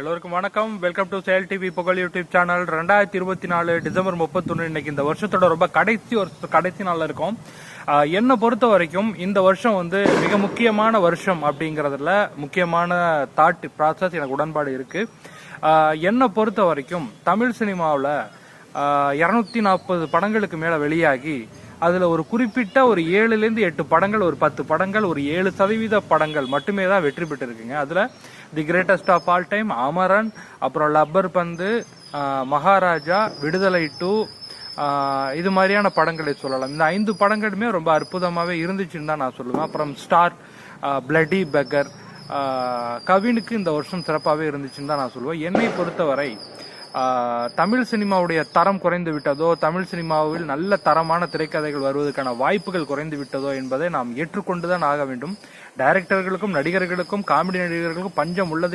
எல்லோருக்கும் வணக்கம். Welcome to செயல் டிவி புகழ் யூடியூப் சேனல். 2024 டிசம்பர் 31 இன்னைக்கு இந்த வருஷத்தோட ரொம்ப கடைசி நாள்ல இருக்கும். என்னை பொறுத்த வரைக்கும் இந்த வருஷம் மிக முக்கியமான வருஷம் அப்படிங்கறதுல முக்கியமான தாட் ப்ராசஸ் எனக்கு உடன்பாடு இருக்கு. என்னை பொறுத்த வரைக்கும் தமிழ் சினிமாவில் 240 படங்களுக்கு மேல வெளியாகி அதுல ஒரு குறிப்பிட்ட ஒரு 7-8 படங்கள், ஒரு 10 படங்கள், ஒரு 7% படங்கள் மட்டுமே தான் வெற்றி பெற்று இருக்குங்க. அதுல the greatest of all time, Amaran, அப்புறம் லப்பர் பந்து, மகாராஜா, விடுதலை 2, இது மாதிரியான படங்களை சொல்லலாம். இந்த 5 படங்களுமே ரொம்ப அற்புதமாவே இருந்துச்சுன்னு தான் நான் சொல்லுவேன். அப்புறம் ஸ்டார், பிளட்டி பெக்கர், கவினுக்கு இந்த வருஷம் சிறப்பாகவே இருந்துச்சுன்னு தான் நான் சொல்லுவேன். என்னை பொறுத்தவரை தமிழ் சினிமாவுடைய தரம் குறைந்து விட்டதோ, தமிழ் சினிமாவில் நல்ல தரமான திரைக்கதைகள் வருவதற்கான வாய்ப்புகள் குறைந்து விட்டதோ என்பதை நாம் ஏற்றுக்கொண்டுதான் ஆக வேண்டும். டைரக்டர்களுக்கும் நடிகர்களுக்கும் காமெடி நடிகர்களுக்கும் பஞ்சம் உள்ளது